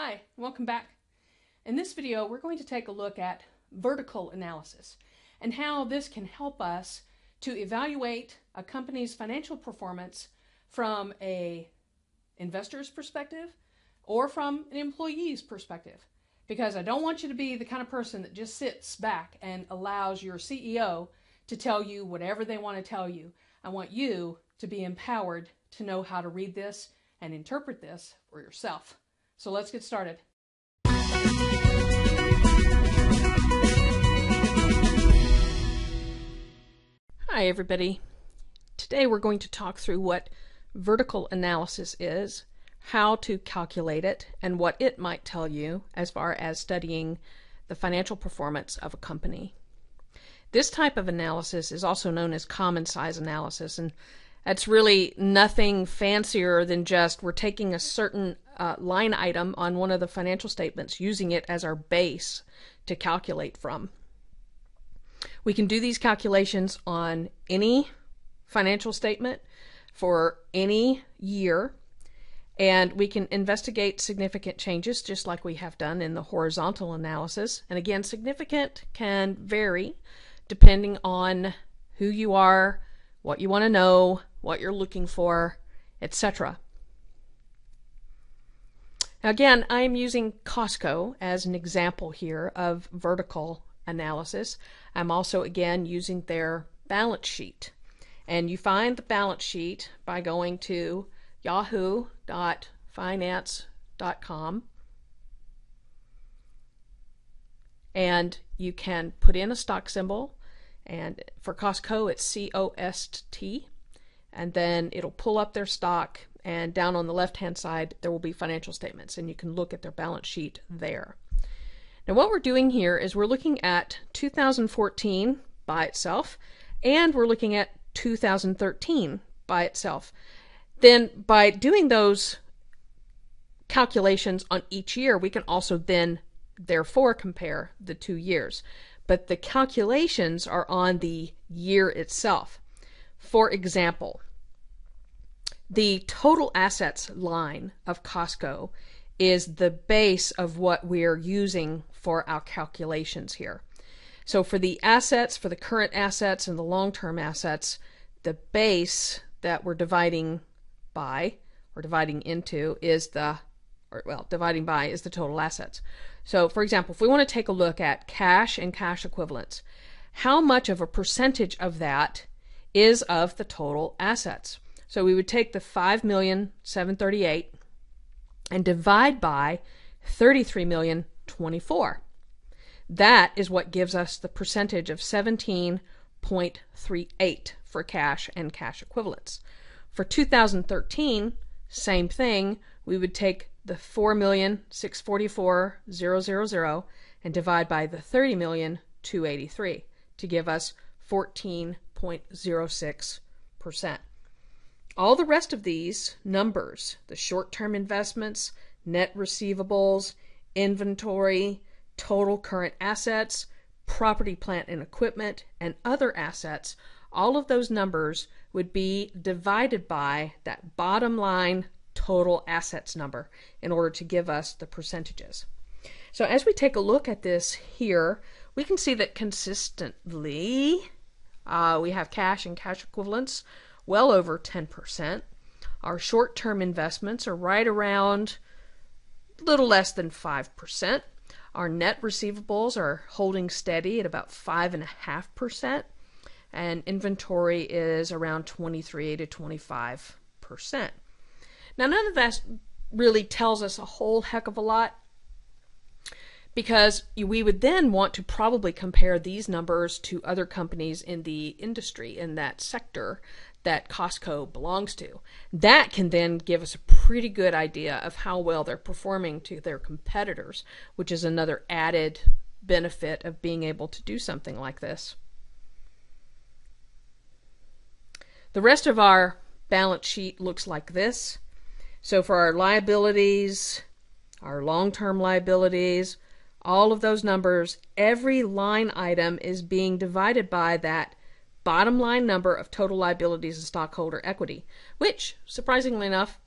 Hi, welcome back. In this video, we're going to take a look at vertical analysis and how this can help us to evaluate a company's financial performance from an investor's perspective or from an employee's perspective. Because I don't want you to be the kind of person that just sits back and allows your CEO to tell you whatever they want to tell you. I want you to be empowered to know how to read this and interpret this for yourself. So let's get started. Hi everybody. Today we're going to talk through what vertical analysis is, how to calculate it, and what it might tell you as far as studying the financial performance of a company. This type of analysis is also known as common size analysis, and that's really nothing fancier than just we're taking a certain line item on one of the financial statements, using it as our base to calculate from. We can do these calculations on any financial statement for any year, and we can investigate significant changes just like we have done in the horizontal analysis. And again, significant can vary depending on who you are, what you want to know, what you're looking for, etc. Now again, I'm using Costco as an example here of vertical analysis. I'm also again using their balance sheet. And you find the balance sheet by going to yahoo.finance.com, and you can put in a stock symbol, and for Costco it's COST, and then it'll pull up their stock, and down on the left hand side there will be financial statements, and you can look at their balance sheet there. Now what we're doing here is we're looking at 2014 by itself, and we're looking at 2013 by itself. Then by doing those calculations on each year, we can also then therefore compare the 2 years. But the calculations are on the year itself. For example, the total assets line of Costco is the base of what we're using for our calculations here. So for the assets, for the current assets and the long-term assets, the base that we're dividing by, or dividing into, is dividing by is the total assets. So for example, if we want to take a look at cash and cash equivalents, how much of a percentage of that is of the total assets? So we would take the 5,738,000 and divide by 33,024,000. That is what gives us the percentage of 17.38 for cash and cash equivalents. For 2013, same thing, we would take the 4,644,000 and divide by the 30,283,000 to give us 14.06%. All the rest of these numbers, the short-term investments, net receivables, inventory, total current assets, property, plant, and equipment, and other assets, all of those numbers would be divided by that bottom line total assets number in order to give us the percentages. So as we take a look at this here, we can see that consistently we have cash and cash equivalents well over 10%. Our short-term investments are right around a little less than 5%. Our net receivables are holding steady at about 5.5%, and inventory is around 23 to 25%. Now none of that really tells us a whole heck of a lot, because we would then want to probably compare these numbers to other companies in the industry, in that sector that Costco belongs to. That can then give us a pretty good idea of how well they're performing to their competitors, which is another added benefit of being able to do something like this. The rest of our balance sheet looks like this. So for our liabilities, our long-term liabilities, all of those numbers, every line item is being divided by that bottom line number of total liabilities and stockholder equity, which, surprisingly enough,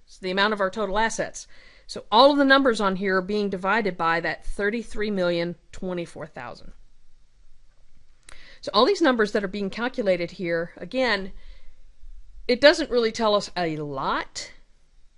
is the amount of our total assets. So all of the numbers on here are being divided by that 33,024,000. So all these numbers that are being calculated here, again, it doesn't really tell us a lot.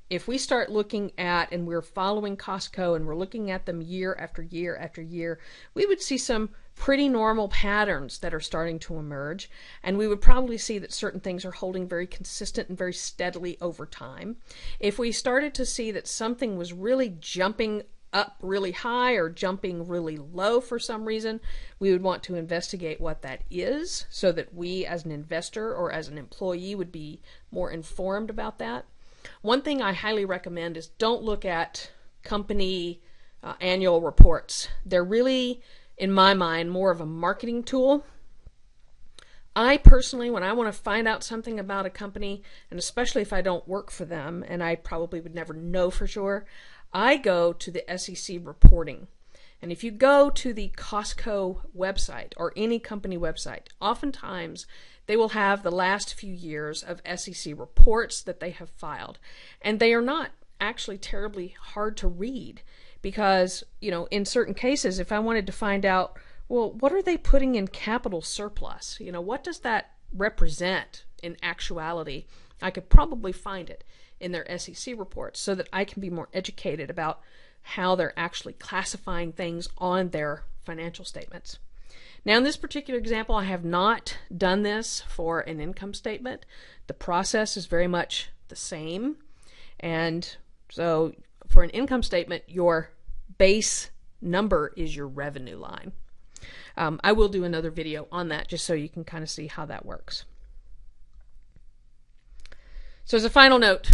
If we start looking at, and we're following Costco and we're looking at them year after year after year, we would see some pretty normal patterns that are starting to emerge, and we would probably see that certain things are holding very consistent and very steadily over time. If we started to see that something was really jumping up really high or jumping really low for some reason, we would want to investigate what that is so that we as an investor or as an employee would be more informed about that. One thing I highly recommend is don't look at company annual reports. They're really, in my mind, more of a marketing tool. I personally, when I want to find out something about a company, and especially if I don't work for them, and I probably would never know for sure, I go to the SEC reporting. And if you go to the Costco website or any company website, oftentimes they will have the last few years of SEC reports that they have filed. And they are not actually terribly hard to read because, in certain cases, if I wanted to find out, well, what are they putting in capital surplus? What does that represent in actuality? I could probably find it in their SEC reports so that I can be more educated about how they're actually classifying things on their financial statements. Now, in this particular example, I have not done this for an income statement. The process is very much the same. And so for an income statement, your base number is your revenue line. I will do another video on that just so you can kind of see how that works. So as a final note,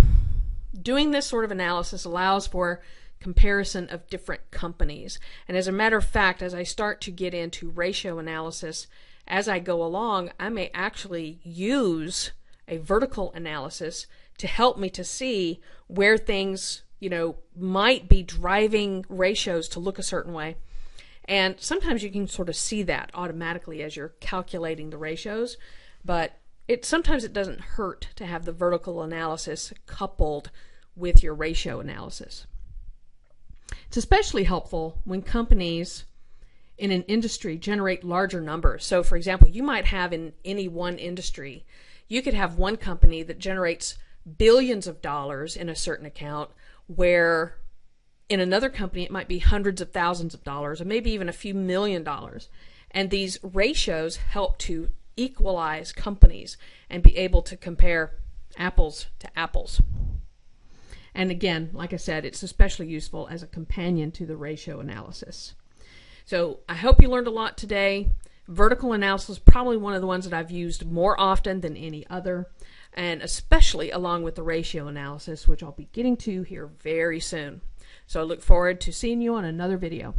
doing this sort of analysis allows for comparison of different companies. And as a matter of fact, as I start to get into ratio analysis, as I go along, I may actually use a vertical analysis to help me to see where things, might be driving ratios to look a certain way. And sometimes you can sort of see that automatically as you're calculating the ratios, but sometimes it doesn't hurt to have the vertical analysis coupled with your ratio analysis. It's especially helpful when companies in an industry generate larger numbers. So for example, you might have in any one industry, you could have one company that generates billions of dollars in a certain account, where in another company it might be hundreds of thousands of dollars, or maybe even a few $1,000,000. And these ratios help to equalize companies and be able to compare apples to apples. And again, like I said, it's especially useful as a companion to the ratio analysis. So I hope you learned a lot today. Vertical analysis is probably one of the ones that I've used more often than any other, and especially along with the ratio analysis, which I'll be getting to here very soon. So I look forward to seeing you on another video.